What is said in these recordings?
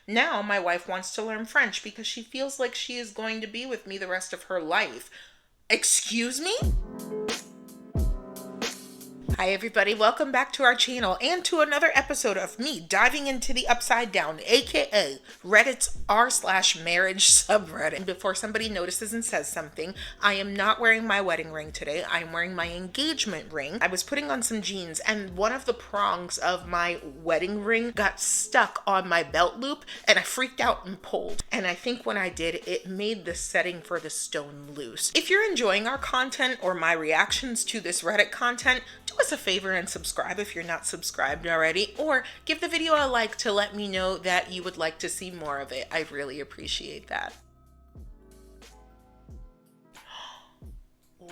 Now my wife wants to learn French because she feels like she is going to be with me the rest of her life. Excuse me? Hi everybody, welcome back to our channel and to another episode of me diving into the upside down, aka Reddit's r/marriage subreddit. And before somebody notices and says something, I am not wearing my wedding ring today. I am wearing my engagement ring. I was putting on some jeans and one of the prongs of my wedding ring got stuck on my belt loop and I freaked out and pulled. And I think when I did, it made the setting for the stone loose. If you're enjoying our content or my reactions to this Reddit content, do us a favor and subscribe if you're not subscribed already, or give the video a like to let me know that you would like to see more of it. I really appreciate that.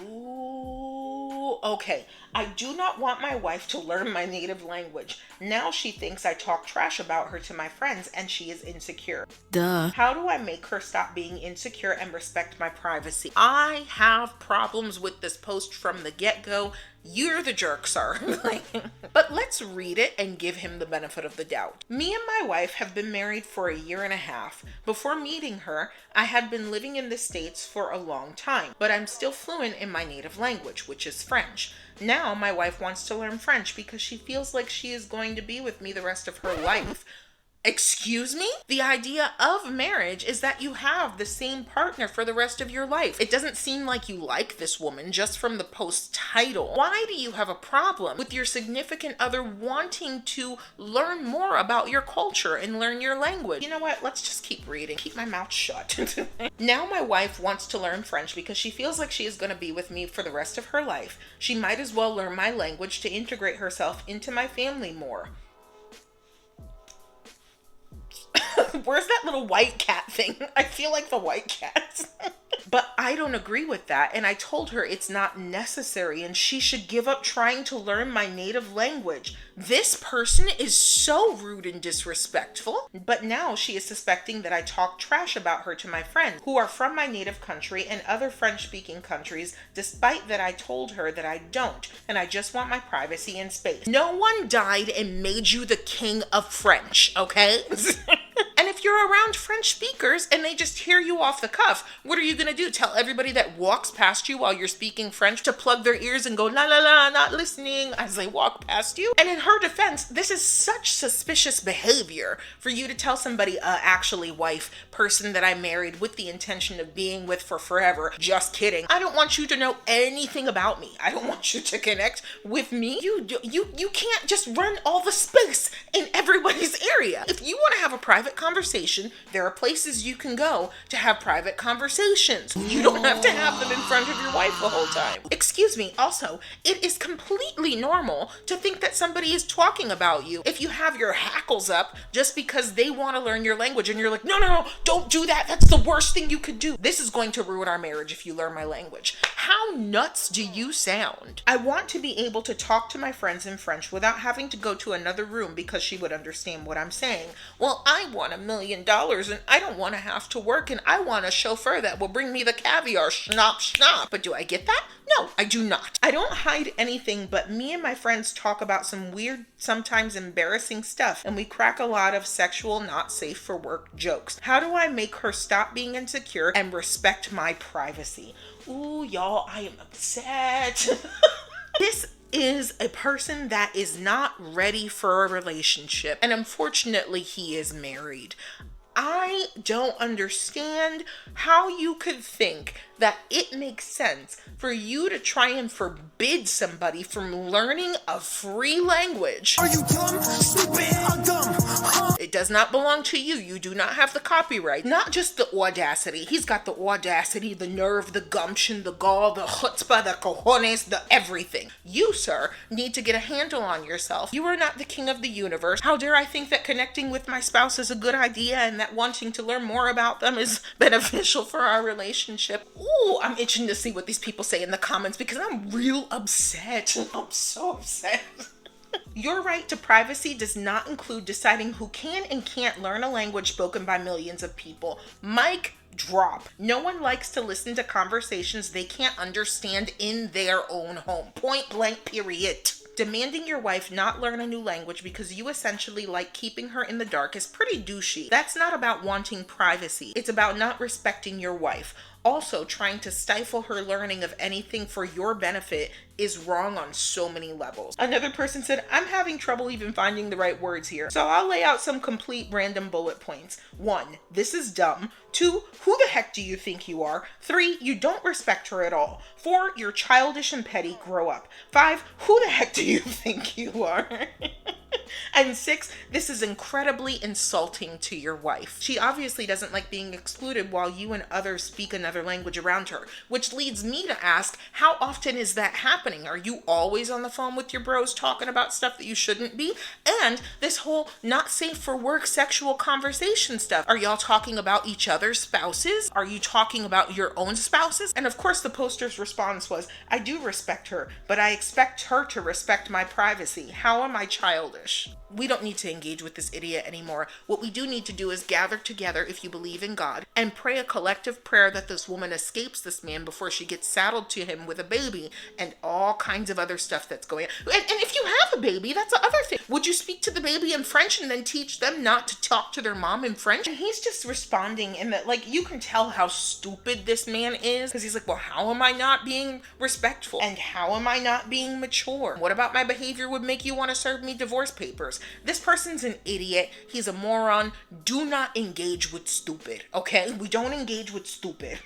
Ooh, okay. I do not want my wife to learn my native language. Now she thinks I talk trash about her to my friends and she is insecure. Duh. How do I make her stop being insecure and respect my privacy? I have problems with this post from the get-go. You're the jerk, sir. But let's read it and give him the benefit of the doubt. Me and my wife have been married for a year and a half. Before meeting her, I had been living in the States for a long time, but I'm still fluent in my native language, which is French. Now my wife wants to learn French because she feels like she is going to be with me the rest of her life. Excuse me? The idea of marriage is that you have the same partner for the rest of your life. It doesn't seem like you like this woman just from the post title. Why do you have a problem with your significant other wanting to learn more about your culture and learn your language? You know what? Let's just keep reading. Keep my mouth shut. Now my wife wants to learn French because she feels like she is going to be with me for the rest of her life. She might as well learn my language to integrate herself into my family more. Where's that little white cat thing? I feel like the white cats. But I don't agree with that, and I told her it's not necessary and she should give up trying to learn my native language. This person is so rude and disrespectful. But now she is suspecting that I talk trash about her to my friends who are from my native country and other French-speaking countries, despite that I told her that I don't, and I just want my privacy and space. No one died and made you the king of French, okay? And if you're around French speakers and they just hear you off the cuff, what are you going to do? Tell everybody that walks past you while you're speaking French to plug their ears and go, la la la, not listening, as they walk past you? And in her defense, this is such suspicious behavior for you to tell somebody, actually wife, person that I married with the intention of being with for forever. Just kidding. I don't want you to know anything about me. I don't want you to connect with me. You can't just run all the space in everybody's area. If you want to have a private conversation, there are places you can go to have private conversations. You don't have to have them in front of your wife the whole time. Excuse me. Also, it is completely normal to think that somebody is talking about you if you have your hackles up just because they want to learn your language and you're like, no, don't do that. That's the worst thing you could do. This is going to ruin our marriage if you learn my language. How nuts do you sound? I want to be able to talk to my friends in French without having to go to another room because she would understand what I'm saying. Well, I want $1 million and I don't want to have to work and I want a chauffeur that will bring me the caviar, schnapp, schnapp. But do I get that? No, I do not. I don't hide anything, but me and my friends talk about some weird, sometimes embarrassing stuff, and we crack a lot of sexual, not safe for work jokes. How do I make her stop being insecure and respect my privacy? Ooh, y'all, I am upset. This is a person that is not ready for a relationship, and unfortunately, he is married. I don't understand how you could think that it makes sense for you to try and forbid somebody from learning a free language. Are you dumb, stupid, or dumb? It does not belong to you. You do not have the copyright. Not just the audacity. He's got the audacity, the nerve, the gumption, the gall, the chutzpah, the cojones, the everything. You, sir, need to get a handle on yourself. You are not the king of the universe. How dare I think that connecting with my spouse is a good idea and that wanting to learn more about them is beneficial for our relationship? Ooh, I'm itching to see what these people say in the comments because I'm real upset. I'm so upset. Your right to privacy does not include deciding who can and can't learn a language spoken by millions of people. Mic drop. No one likes to listen to conversations they can't understand in their own home. Point blank, period. Demanding your wife not learn a new language because you essentially like keeping her in the dark is pretty douchey. That's not about wanting privacy. It's about not respecting your wife. Also, trying to stifle her learning of anything for your benefit is wrong on so many levels. Another person said, I'm having trouble even finding the right words here. So I'll lay out some complete random bullet points. 1, this is dumb. 2, who the heck do you think you are? 3, you don't respect her at all. 4, you're childish and petty, grow up. 5, who the heck do you think you are? And 6, this is incredibly insulting to your wife. She obviously doesn't like being excluded while you and others speak another language around her, which leads me to ask, how often is that happening? Are you always on the phone with your bros talking about stuff that you shouldn't be? And this whole not safe for work sexual conversation stuff, are y'all talking about each other's spouses? Are you talking about your own spouses? And of course the poster's response was, I do respect her, but I expect her to respect my privacy. How am I childish? We don't need to engage with this idiot anymore. What we do need to do is gather together, if you believe in God, and pray a collective prayer that this woman escapes this man before she gets saddled to him with a baby and all kinds of other stuff that's going on. And if you have a baby, that's the other thing. Would you speak to the baby in French and then teach them not to talk to their mom in French? And he's just responding in that, like, you can tell how stupid this man is, because he's like, well, how am I not being respectful? And how am I not being mature? What about my behavior would make you want to serve me divorce papers? This person's an idiot. He's a moron. Do not engage with stupid, okay? We don't engage with stupid.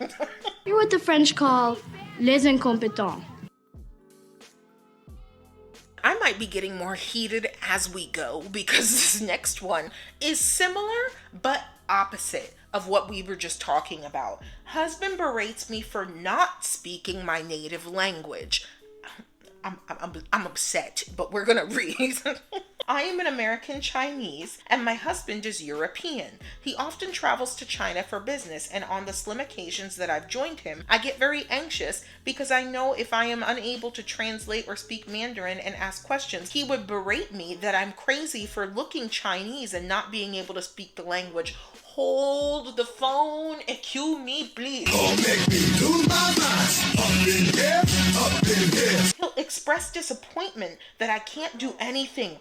You're what the French call les incompétents. I might be getting more heated as we go because this next one is similar but opposite of what we were just talking about. Husband berates me for not speaking my native language. I'm upset, but we're gonna read. I am an American Chinese and my husband is European. He often travels to China for business, and on the slim occasions that I've joined him, I get very anxious because I know if I am unable to translate or speak Mandarin and ask questions, he would berate me that I'm crazy for looking Chinese and not being able to speak the language. Hold the phone and cue me, please. Don't make me lose my mind. Up in here, up in here. He'll express disappointment that I can't do anything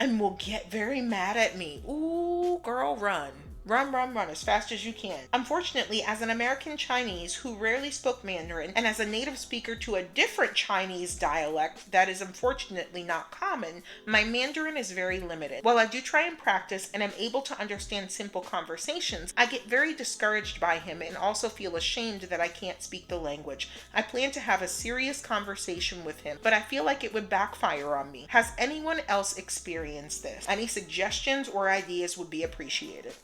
and will get very mad at me. Ooh, girl, run. Run as fast as you can. Unfortunately, as an American Chinese who rarely spoke Mandarin and as a native speaker to a different Chinese dialect that is unfortunately not common, my Mandarin is very limited. While I do try and practice and am able to understand simple conversations, I get very discouraged by him and also feel ashamed that I can't speak the language. I plan to have a serious conversation with him, but I feel like it would backfire on me. Has anyone else experienced this? Any suggestions or ideas would be appreciated.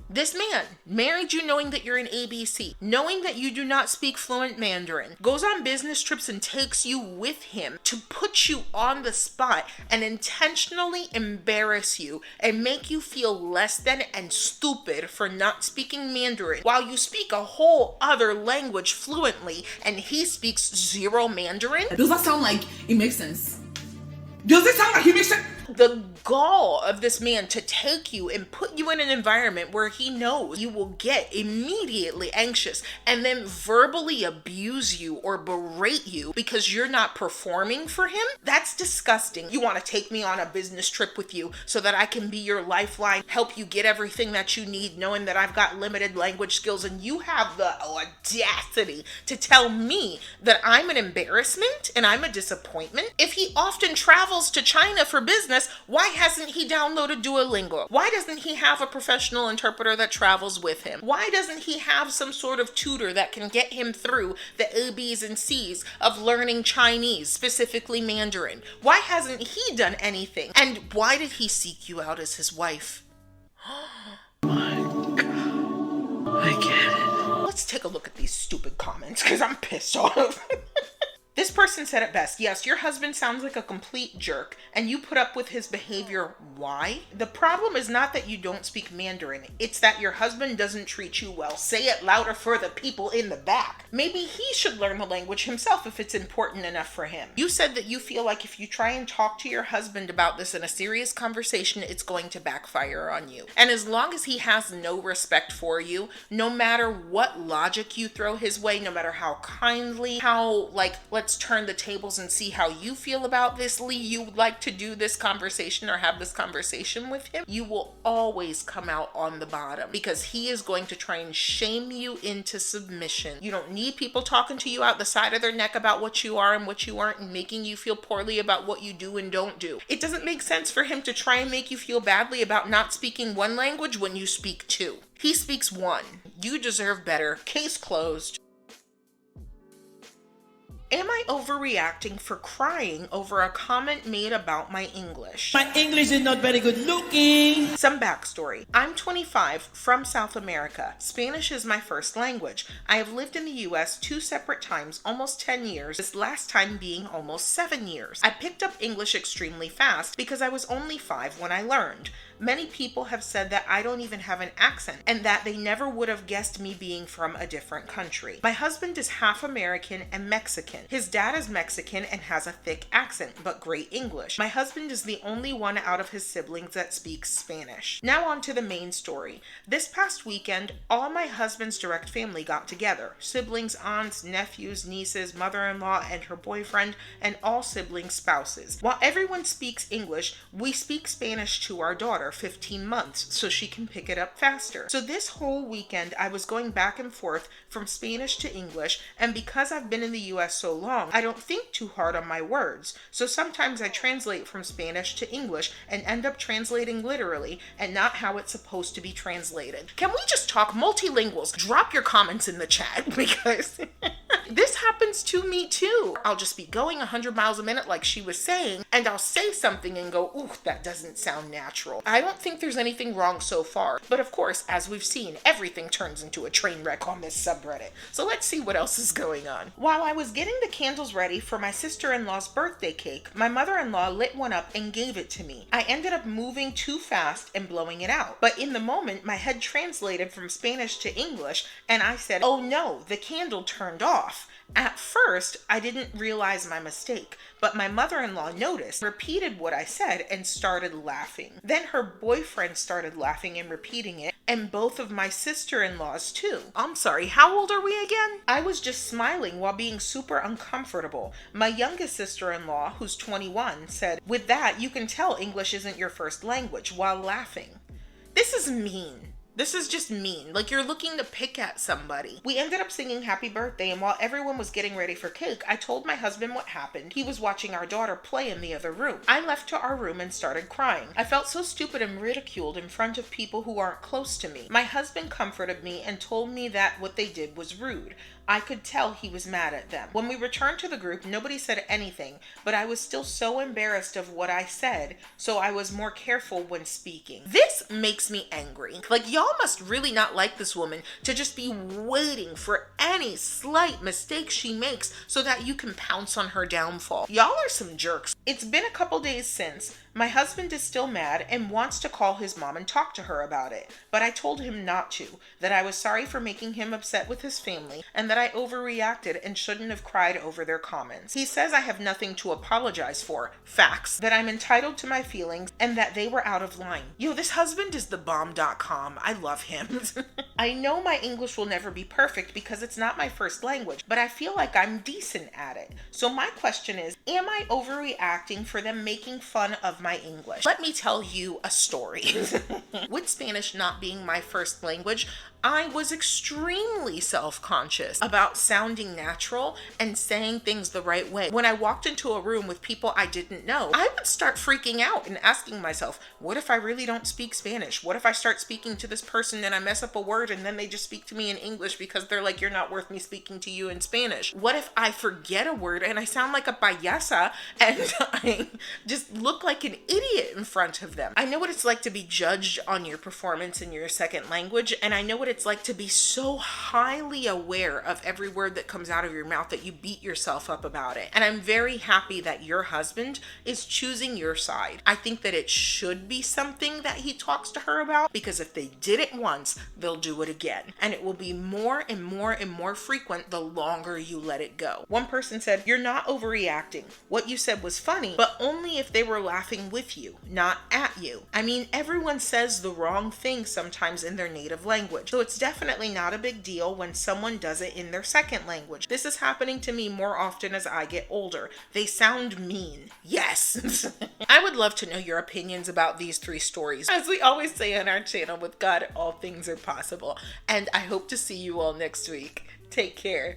This man married you knowing that you're an ABC, knowing that you do not speak fluent Mandarin, goes on business trips and takes you with him to put you on the spot and intentionally embarrass you and make you feel less than and stupid for not speaking Mandarin while you speak a whole other language fluently and he speaks zero Mandarin. Does that sound like it makes sense? Does it sound like it makes sense? The gall of this man to take you and put you in an environment where he knows you will get immediately anxious and then verbally abuse you or berate you because you're not performing for him, that's disgusting. You want to take me on a business trip with you so that I can be your lifeline, help you get everything that you need, knowing that I've got limited language skills, and you have the audacity to tell me that I'm an embarrassment and I'm a disappointment? If he often travels to China for business, why hasn't he downloaded Duolingo? Why doesn't he have a professional interpreter that travels with him? Why doesn't he have some sort of tutor that can get him through the A, B's, and C's of learning Chinese, specifically Mandarin? Why hasn't he done anything? And why did he seek you out as his wife? My God, I get it. Let's take a look at these stupid comments because I'm pissed off. This person said it best. Yes, your husband sounds like a complete jerk and you put up with his behavior. Why? The problem is not that you don't speak Mandarin. It's that your husband doesn't treat you well. Say it louder for the people in the back. Maybe he should learn the language himself if it's important enough for him. You said that you feel like if you try and talk to your husband about this in a serious conversation, it's going to backfire on you. And as long as he has no respect for you, no matter what logic you throw his way, no matter how kindly, how, like, let's let's turn the tables and see how you feel about this, Lee. You would like to do this conversation or have this conversation with him. You will always come out on the bottom because he is going to try and shame you into submission. You don't need people talking to you out the side of their neck about what you are and what you aren't and making you feel poorly about what you do and don't do. It doesn't make sense for him to try and make you feel badly about not speaking one language when you speak two. He speaks one. You deserve better. Case closed. Am I overreacting for crying over a comment made about my English? My English is not very good looking. Some backstory. I'm 25, from South America. Spanish is my first language. I have lived in the US 2 separate times, almost 10 years, this last time being almost 7 years. I picked up English extremely fast because I was only 5 when I learned. Many people have said that I don't even have an accent and that they never would have guessed me being from a different country. My husband is half American and Mexican. His dad is Mexican and has a thick accent, but great English. My husband is the only one out of his siblings that speaks Spanish. Now on to the main story. This past weekend, all my husband's direct family got together. Siblings, aunts, nephews, nieces, mother-in-law, and her boyfriend, and all siblings' spouses. While everyone speaks English, we speak Spanish to our daughter, 15 months, so she can pick it up faster. So this whole weekend, I was going back and forth from Spanish to English, and because I've been in the US so long, I don't think too hard on my words. So sometimes I translate from Spanish to English and end up translating literally and not how it's supposed to be translated. Can we just talk multilinguals? Drop your comments in the chat because this happens to me too. I'll just be going 100 miles a minute like she was saying, and I'll say something and go, ooh, that doesn't sound natural. I don't think there's anything wrong so far. But of course, as we've seen, everything turns into a train wreck on this subreddit. So let's see what else is going on. While I was getting the candles ready for my sister-in-law's birthday cake, my mother-in-law lit one up and gave it to me. I ended up moving too fast and blowing it out. But in the moment, my head translated from Spanish to English, and I said, oh no, the candle turned off. At first, I didn't realize my mistake, but my mother-in-law noticed, repeated what I said, and started laughing. Then her boyfriend started laughing and repeating it, and both of my sister-in-laws too. I'm sorry, how old are we again? I was just smiling while being super uncomfortable. My youngest sister-in-law, who's 21, said, with that, you can tell English isn't your first language, while laughing. This is mean. This is just mean. Like you're looking to pick at somebody. We ended up singing happy birthday, and while everyone was getting ready for cake, I told my husband what happened. He was watching our daughter play in the other room. I left to our room and started crying. I felt so stupid and ridiculed in front of people who aren't close to me. My husband comforted me and told me that what they did was rude. I could tell he was mad at them. When we returned to the group, nobody said anything, but I was still so embarrassed of what I said, so I was more careful when speaking. This makes me angry. Like, y'all must really not like this woman to just be waiting for any slight mistake she makes so that you can pounce on her downfall. Y'all are some jerks. It's been a couple days since. My husband is still mad and wants to call his mom and talk to her about it, but I told him not to, that I was sorry for making him upset with his family, and that I overreacted and shouldn't have cried over their comments. He says I have nothing to apologize for, facts, that I'm entitled to my feelings, and that they were out of line. Yo, this husband is the bomb.com. I love him. I know my English will never be perfect because it's not my first language, but I feel like I'm decent at it. So my question is, am I overreacting for them making fun of my English? Let me tell you a story. With Spanish not being my first language, I was extremely self-conscious about sounding natural and saying things the right way. When I walked into a room with people I didn't know, I would start freaking out and asking myself, what if I really don't speak Spanish? What if I start speaking to this person and I mess up a word and then they just speak to me in English because they're like, you're not worth me speaking to you in Spanish? What if I forget a word and I sound like a payasa and I just look like an idiot in front of them? I know what it's like to be judged on your performance in your second language, and I know what it's like to be so highly aware of every word that comes out of your mouth that you beat yourself up about it. And I'm very happy that your husband is choosing your side. I think that it should be something that he talks to her about, because if they did it once, they'll do do it again. And it will be more and more and more frequent the longer you let it go. One person said, "You're not overreacting. What you said was funny, but only if they were laughing with you, not at you. I mean, everyone says the wrong thing sometimes in their native language, so it's definitely not a big deal when someone does it in their second language. This is happening to me more often as I get older. They sound mean." Yes. I would love to know your opinions about these 3 stories. As we always say on our channel, with God, all things are possible. And I hope to see you all next week. Take care.